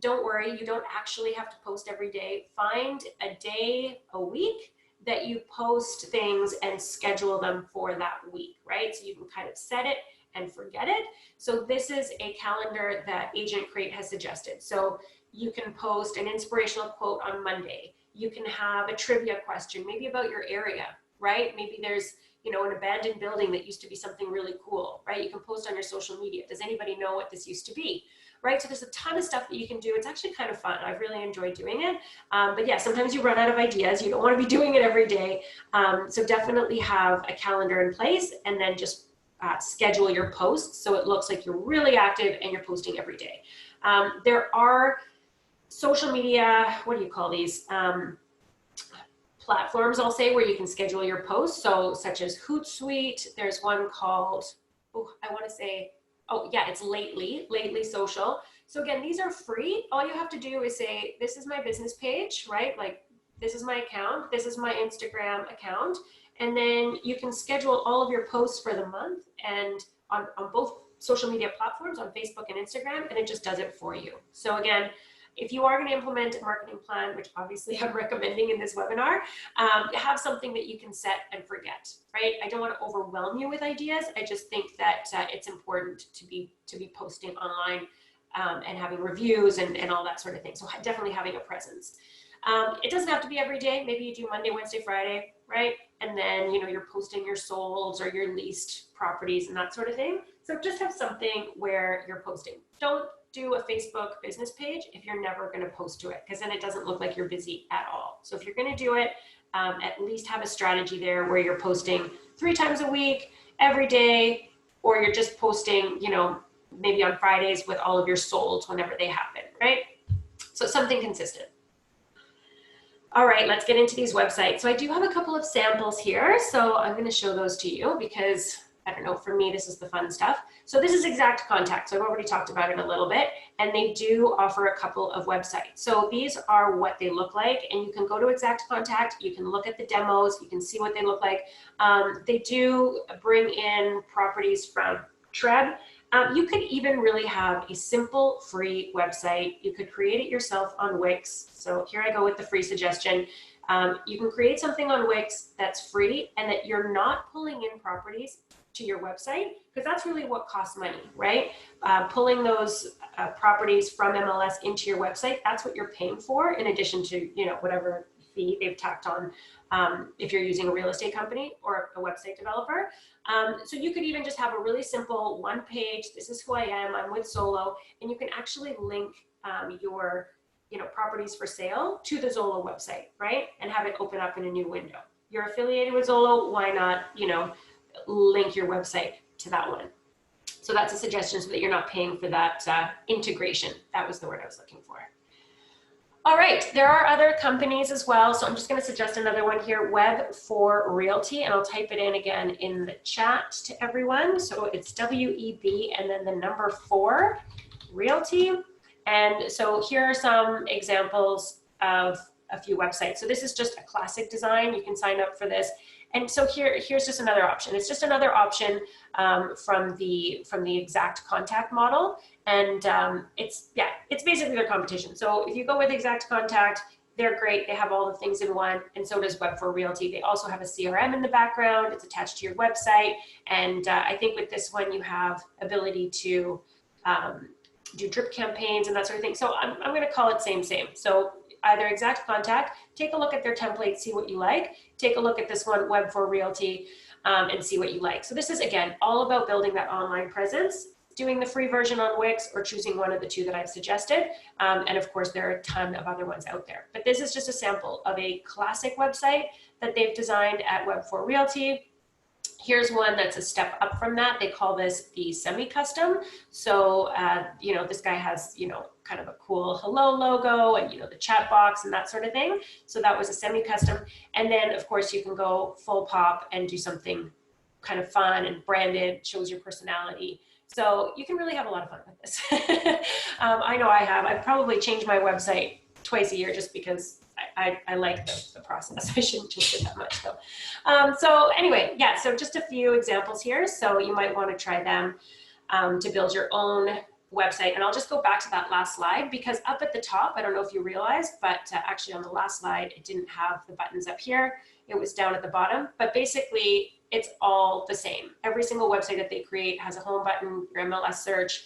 don't worry, you don't actually have to post every day. Find a day a week that you post things and schedule them for that week, right? So you can kind of set it and forget it. So this is a calendar that Agent Crate has suggested. So you can post an inspirational quote on Monday. You can have a trivia question, maybe about your area, right? Maybe there's, you know, an abandoned building that used to be something really cool, right? You can post on your social media. Does anybody know what this used to be? Right? So there's a ton of stuff that you can do. It's actually kind of fun. I've really enjoyed doing it. But yeah, sometimes you run out of ideas. You don't want to be doing it every day. So definitely have a calendar in place and then just schedule your posts so it looks like you're really active and you're posting every day. There are social media, what do you call these? Platforms, I'll say, where you can schedule your posts. So such as Hootsuite, there's one called, I want to say, it's Lately Social. So again, these are free. All you have to do is say, this is my business page, right? Like, this is my account, this is my Instagram account. And then you can schedule all of your posts for the month and on both social media platforms, on Facebook and Instagram, and it just does it for you. So again, if you are going to implement a marketing plan, which obviously I'm recommending in this webinar, have something that you can set and forget, right? I don't want to overwhelm you with ideas. I just think that it's important to be posting online and having reviews and all that sort of thing. So definitely having a presence. It doesn't have to be every day. Maybe you do Monday, Wednesday, Friday, right? And then, you know, you're posting your solds or your leased properties and that sort of thing. So just have something where you're posting. Don't do a Facebook business page if you're never going to post to it, because then it doesn't look like you're busy at all. So if you're going to do it, at least have a strategy there where you're posting 3 times a week, every day, or you're just posting, you know, maybe on Fridays with all of your solds whenever they happen, right? So something consistent. All right, let's get into these websites. So I do have a couple of samples here. So I'm going to show those to you because, I don't know, for me, this is the fun stuff. So this is Exact Contact. So I've already talked about it a little bit, and they do offer a couple of websites. So these are what they look like, and you can go to Exact Contact. You can look at the demos. You can see what they look like. They do bring in properties from Treb. You could even really have a simple free website. You could create it yourself on Wix. So here I go with the free suggestion. You can create something on Wix that's free and that you're not pulling in properties to your website, because that's really what costs money, right? Pulling those properties from MLS into your website, that's what you're paying for, in addition to, you know, whatever fee they've tacked on if you're using a real estate company or a website developer. So you could even just have a really simple one page, this is who I am, I'm with Zolo, and you can actually link your, you know, properties for sale to the Zolo website, right? And have it open up in a new window. You're affiliated with Zolo, why not, you know, link your website to that one? So that's a suggestion so that you're not paying for that integration. That was the word I was looking for. All right, there are other companies as well. So I'm just going to suggest another one here, Web4 Realty, and I'll type it in again in the chat to everyone. So it's WEB and then the number 4 Realty. And so here are some examples of a few websites. So this is just a classic design. You can sign up for this. And so here's just another option. It's just another option from the Exact Contact model. And it's basically their competition. So if you go with Exact Contact, they're great. They have all the things in one, and so does Web4 Realty. They also have a CRM in the background. It's attached to your website. And I think with this one, you have ability to do drip campaigns and that sort of thing. So I'm going to call it same. So either Exact Contact, take a look at their template, see what you like. Take a look at this one, Web4 Realty, and see what you like. So this is, again, all about building that online presence doing the free version on Wix, or choosing one of the two that I've suggested. And of course, there are a ton of other ones out there. But this is just a sample of a classic website that they've designed at Web4 Realty. Here's one that's a step up from that. They call this the semi-custom. So, you know, this guy has, you know, kind of a cool hello logo and, you know, the chat box and that sort of thing. So that was a semi-custom. And then, of course, you can go full pop and do something kind of fun and branded, shows your personality. So you can really have a lot of fun with this. I know I have. I've probably changed my website twice a year just because I like the process. I shouldn't change it that much though. So anyway, yeah, so just a few examples here. So you might want to try them to build your own website. And I'll just go back to that last slide, because up at the top, I don't know if you realized, but actually on the last slide, it didn't have the buttons up here. It was down at the bottom, but basically it's all the same. Every single website that they create has a home button, your MLS search,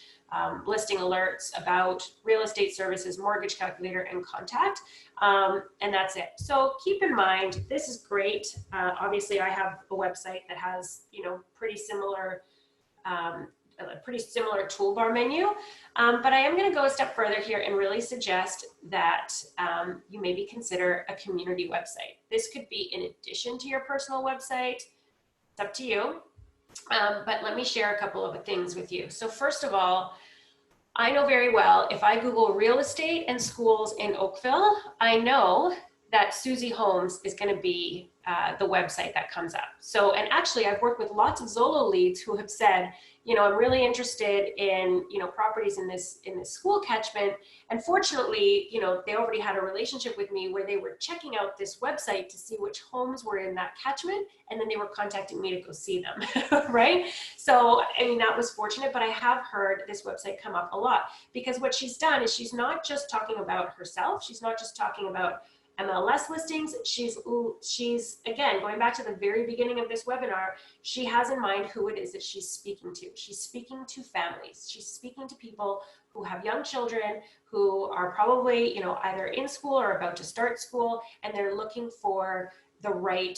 listing alerts, about, real estate services, mortgage calculator, and contact. And that's it. So keep in mind, this is great. Obviously, I have a website that has, you know, a pretty similar toolbar menu. But I am going to go a step further here and really suggest that you maybe consider a community website. This could be in addition to your personal website. It's up to you. But let me share a couple of things with you. So first of all, I know very well, if I Google real estate and schools in Oakville, I know that Susie Homes is going to be the website that comes up. So, and actually I've worked with lots of Zolo leads who have said, you know, I'm really interested in, you know, properties in this school catchment. And fortunately, you know, they already had a relationship with me where they were checking out this website to see which homes were in that catchment. And then they were contacting me to go see them, right? So, I mean, that was fortunate, but I have heard this website come up a lot, because what she's done is she's not just talking about herself. She's not just talking about MLS listings. She's again, going back to the very beginning of this webinar, she has in mind who it is that she's speaking to. She's speaking to families. She's speaking to people who have young children, who are probably, you know, either in school or about to start school, and they're looking for the right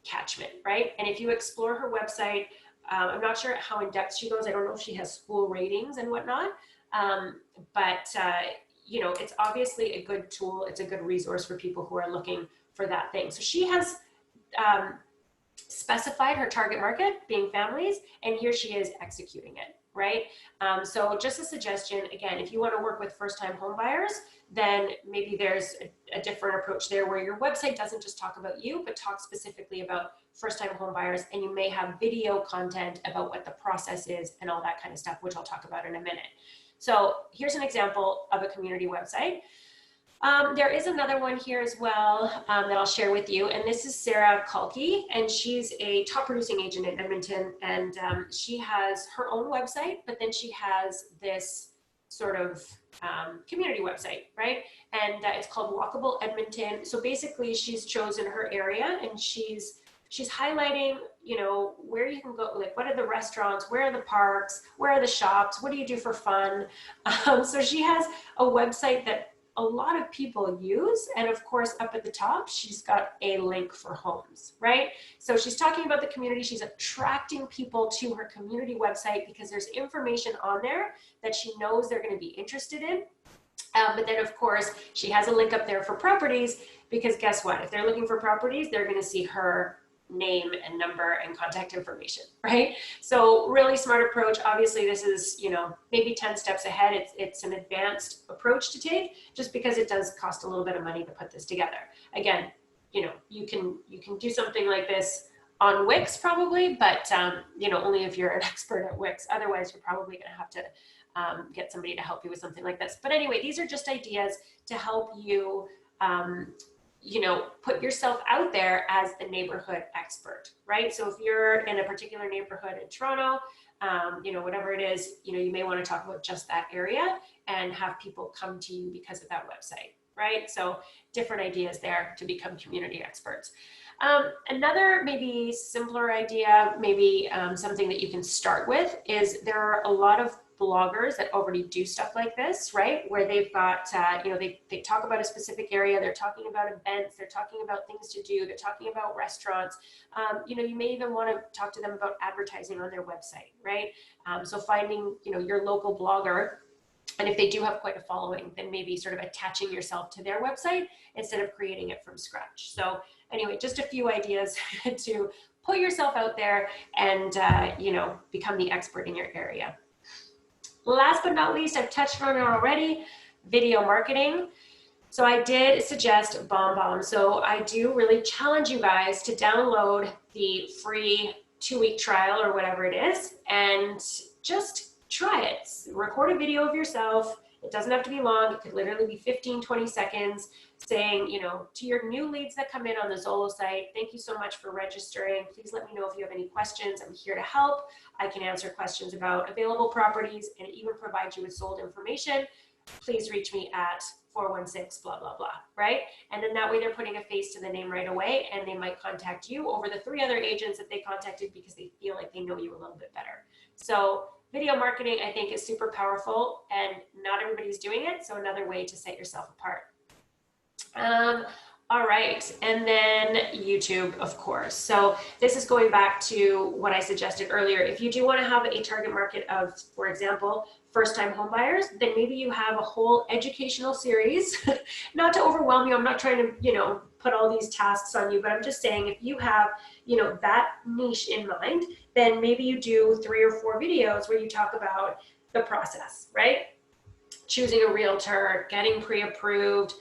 catchment, right? And if you explore her website, I'm not sure how in depth she goes. I don't know if she has school ratings and whatnot, but you know, it's obviously a good tool. It's a good resource for people who are looking for that thing. So she has specified her target market being families, and here she is executing it, right? So just a suggestion, again, if you want to work with first-time home buyers, then maybe there's a different approach there where your website doesn't just talk about you, but talk specifically about first-time home buyers, and you may have video content about what the process is and all that kind of stuff, which I'll talk about in a minute. So here's an example of a community website. There is another one here as well that I'll share with you, and this is Sarah Kalki, and she's a top producing agent in Edmonton, and she has her own website, but then she has this sort of community website, right? And it's called Walkable Edmonton. So basically she's chosen her area, and she's highlighting, you know, where you can go, like what are the restaurants, where are the parks, where are the shops, what do you do for fun? So she has a website that a lot of people use. And of course, up at the top, she's got a link for homes, right? So she's talking about the community. She's attracting people to her community website because there's information on there that she knows they're going to be interested in. But then of course, she has a link up there for properties, because guess what? If they're looking for properties, they're going to see her name and number and contact information, right? So really smart approach. Obviously this is, you know, maybe 10 steps ahead. It's an advanced approach to take, just because it does cost a little bit of money to put this together. Again, you know, you can do something like this on Wix probably, but you know, only if you're an expert at Wix. Otherwise you're probably going to have to get somebody to help you with something like this. But anyway, these are just ideas to help you you know, put yourself out there as the neighborhood expert, right? So if you're in a particular neighborhood in Toronto, you know, whatever it is, you know, you may want to talk about just that area and have people come to you because of that website, right? So different ideas there to become community experts. Another maybe simpler idea, maybe something that you can start with, is there are a lot of bloggers that already do stuff like this, right? Where they've got, they talk about a specific area, they're talking about events, they're talking about things to do, they're talking about restaurants. You may even want to talk to them about advertising on their website, right? So finding, your local blogger, and if they do have quite a following, then maybe sort of attaching yourself to their website instead of creating it from scratch. So anyway, just a few ideas to put yourself out there and, become the expert in your area. Last but not least, I've touched on it already, video marketing. So I did suggest BombBomb. So I do really challenge you guys to download the free 2-week trial or whatever it is and just try it. Record a video of yourself. It doesn't have to be long. It could literally be 15, 20 seconds saying, to your new leads that come in on the Zolo site, thank you so much for registering. Please let me know if you have any questions. I'm here to help. I can answer questions about available properties and even provide you with sold information. Please reach me at 416 blah, blah, blah, right? And then that way they're putting a face to the name right away, and they might contact you over the 3 other agents that they contacted because they feel like they know you a little bit better. So video marketing, I think, is super powerful, and not everybody's doing it. So another way to set yourself apart. All right, and then YouTube, of course. So this is going back to what I suggested earlier. If you do want to have a target market of, for example, first-time home buyers, then maybe you have a whole educational series. Not to overwhelm you, I'm not trying to, put all these tasks on you, but I'm just saying if you have, that niche in mind, then maybe you do 3 or 4 videos where you talk about the process, right? Choosing a realtor, getting pre-approved,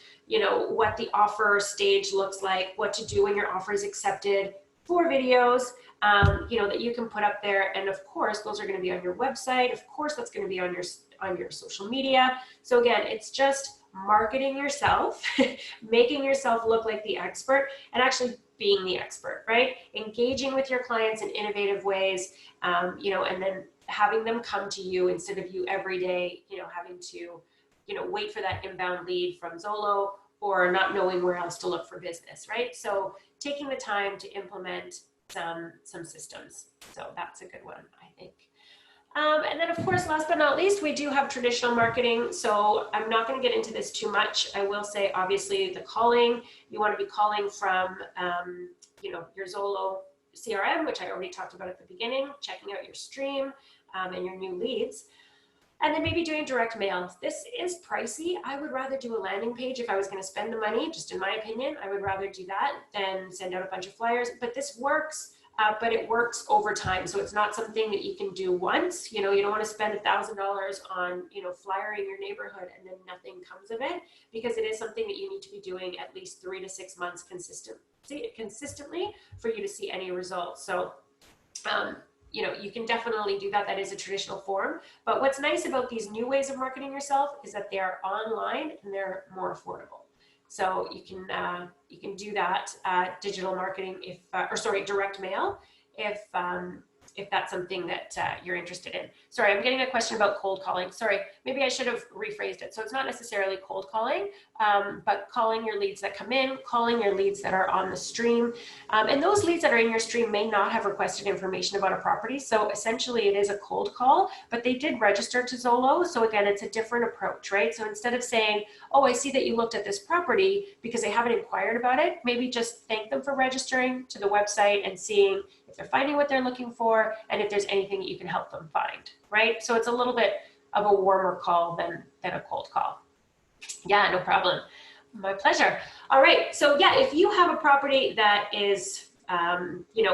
what the offer stage looks like, what to do when your offer is accepted, 4 videos, that you can put up there. And of course, those are going to be on your website. Of course, that's going to be on your social media. So again, it's just marketing yourself, making yourself look like the expert, and actually being the expert, right? Engaging with your clients in innovative ways, and then having them come to you instead of you every day, having to, wait for that inbound lead from Zolo or not knowing where else to look for business, right? So taking the time to implement some systems. So that's a good one, I think. And then, of course, last but not least, we do have traditional marketing. So I'm not going to get into this too much. I will say, obviously, the calling, you want to be calling from, your Zolo CRM, which I already talked about at the beginning, checking out your stream and your new leads. And then maybe doing direct mail. This is pricey. I would rather do a landing page if I was going to spend the money, just in my opinion. I would rather do that than send out a bunch of flyers. But this works. But it works over time. So it's not something that you can do once. You don't want to spend $1,000 on, flyering your neighborhood and then nothing comes of it, because it is something that you need to be doing at least 3 to 6 months consistently for you to see any results. So, you can definitely do that. That is a traditional form. But what's nice about these new ways of marketing yourself is that they are online and they're more affordable. So you can do that digital marketing direct mail if that's something that you're interested in. Sorry, I'm getting a question about cold calling. Sorry, maybe I should have rephrased it. So it's not necessarily cold calling, but calling your leads that come in, calling your leads that are on the stream. And those leads that are in your stream may not have requested information about a property. So essentially it is a cold call, but they did register to Zolo. So again, it's a different approach, right? So instead of saying, oh, I see that you looked at this property because they haven't inquired about it, maybe just thank them for registering to the website and seeing if they're finding what they're looking for and if there's anything that you can help them find, right? So it's a little bit of a warmer call than a cold call. Yeah, no problem. My pleasure. All right. So yeah, if you have a property that is,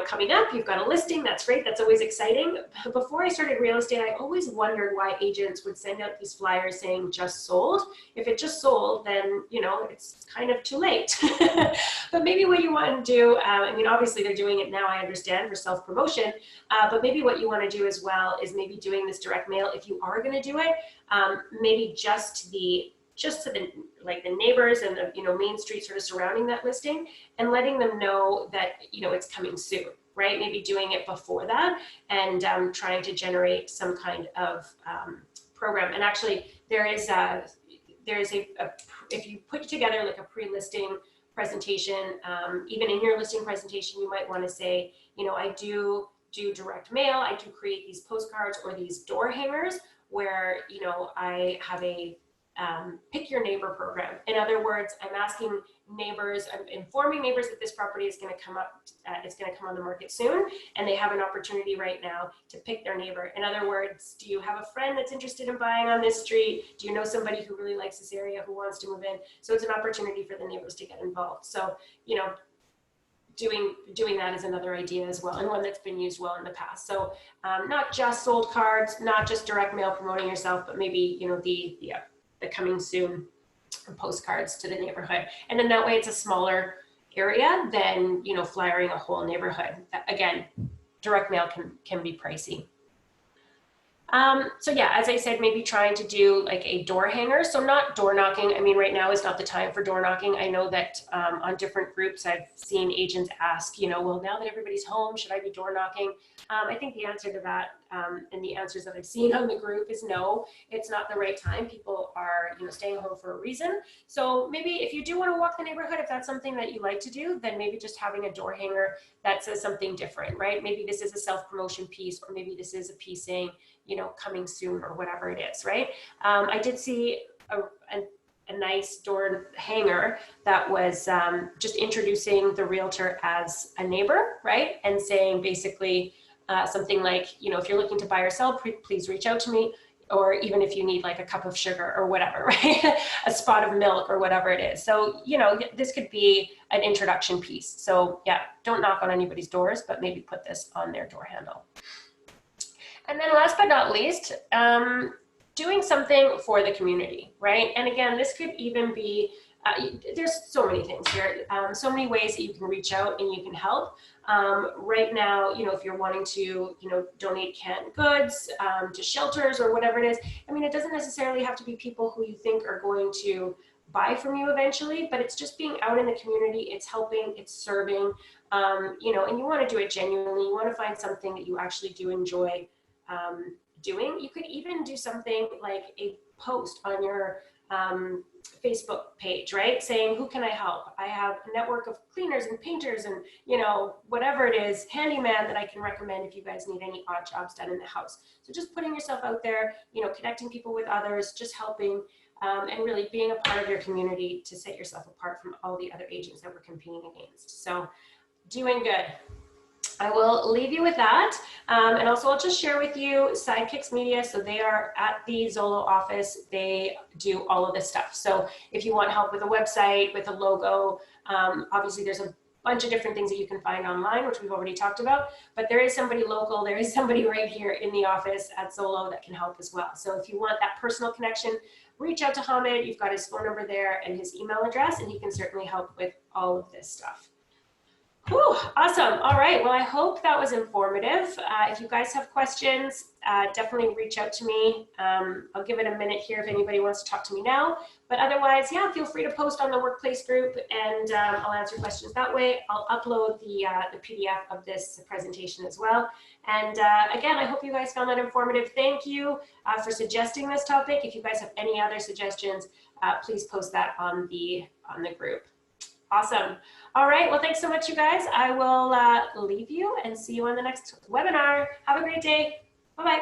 coming up, you've got a listing, that's great. That's always exciting. Before I started real estate, I always wondered why agents would send out these flyers saying just sold. If it just sold, then, it's kind of too late. But maybe what you want to do, obviously they're doing it now, I understand, for self-promotion, but maybe what you want to do as well is maybe doing this direct mail. If you are going to do it, maybe just to the neighbors and the main street sort of surrounding that listing, and letting them know that it's coming soon, right? Maybe doing it before that and trying to generate some kind of program. And actually there is if you put together like a pre-listing presentation, even in your listing presentation, you might want to say, I do do direct mail. I do create these postcards or these door hangers where, you know, I have a pick your neighbor program. In other words, I'm asking neighbors, I'm informing neighbors that this property is going to come up, it's going to come on the market soon, and they have an opportunity right now to pick their neighbor. In other words, do you have a friend that's interested in buying on this street? Do you know somebody who really likes this area who wants to move in? So it's an opportunity for the neighbors to get involved. So, you know, doing that is another idea as well, and one that's been used well in the past. So not just sold cards, not just direct mail promoting yourself, but maybe, you know, the coming soon postcards to the neighborhood. And then that way it's a smaller area than, you know, flyering a whole neighborhood. Again, direct mail can be pricey. So yeah, as I said, maybe trying to do like a door hanger. So not door knocking. I mean, right now is not the time for door knocking. I know that on different groups, I've seen agents ask, you know, well, now that everybody's home, should I be door knocking? I think the answer to that and the answers that I've seen on the group is no, it's not the right time. People are, you know, staying home for a reason. So maybe if you do want to walk the neighborhood, if that's something that you like to do, then maybe just having a door hanger that says something different, right? Maybe this is a self-promotion piece, or maybe this is a piece saying, you know, coming soon or whatever it is, right? I did see a nice door hanger that was just introducing the realtor as a neighbor, right? And saying basically something like, you know, if you're looking to buy or sell, please reach out to me. Or even if you need like a cup of sugar or whatever, right? A spot of milk or whatever it is. So, you know, this could be an introduction piece. So yeah, don't knock on anybody's doors, but maybe put this on their door handle. And then last but not least, doing something for the community, right? And again, this could even be, there's so many things here, so many ways that you can reach out and you can help. Right now, you know, if you're wanting to, you know, donate canned goods to shelters or whatever it is, I mean, it doesn't necessarily have to be people who you think are going to buy from you eventually, but it's just being out in the community, it's helping, it's serving, you know, and you want to do it genuinely. You want to find something that you actually do enjoy doing. You could even do something like a post on your Facebook page, right? Saying, who can I help? I have a network of cleaners and painters and, you know, whatever it is, handyman that I can recommend if you guys need any odd jobs done in the house. So just putting yourself out there, you know, connecting people with others, just helping and really being a part of your community to set yourself apart from all the other agents that we're competing against. So doing good. I will leave you with that. And also I'll just share with you Sidekicks Media. So they are at the Zolo office. They do all of this stuff. So if you want help with a website, with a logo, obviously there's a bunch of different things that you can find online, which we've already talked about, but there is somebody local. There is somebody right here in the office at Zolo that can help as well. So if you want that personal connection, reach out to Hamid. You've got his phone number there and his email address, and he can certainly help with all of this stuff. Whew, awesome. All right. Well, I hope that was informative. If you guys have questions, definitely reach out to me. I'll give it a minute here if anybody wants to talk to me now. But otherwise, yeah, feel free to post on the workplace group and I'll answer questions that way. I'll upload the PDF of this presentation as well. And again, I hope you guys found that informative. Thank you for suggesting this topic. If you guys have any other suggestions, please post that on the group. Awesome. All right. Well, thanks so much, you guys. I will leave you and see you on the next webinar. Have a great day. Bye-bye.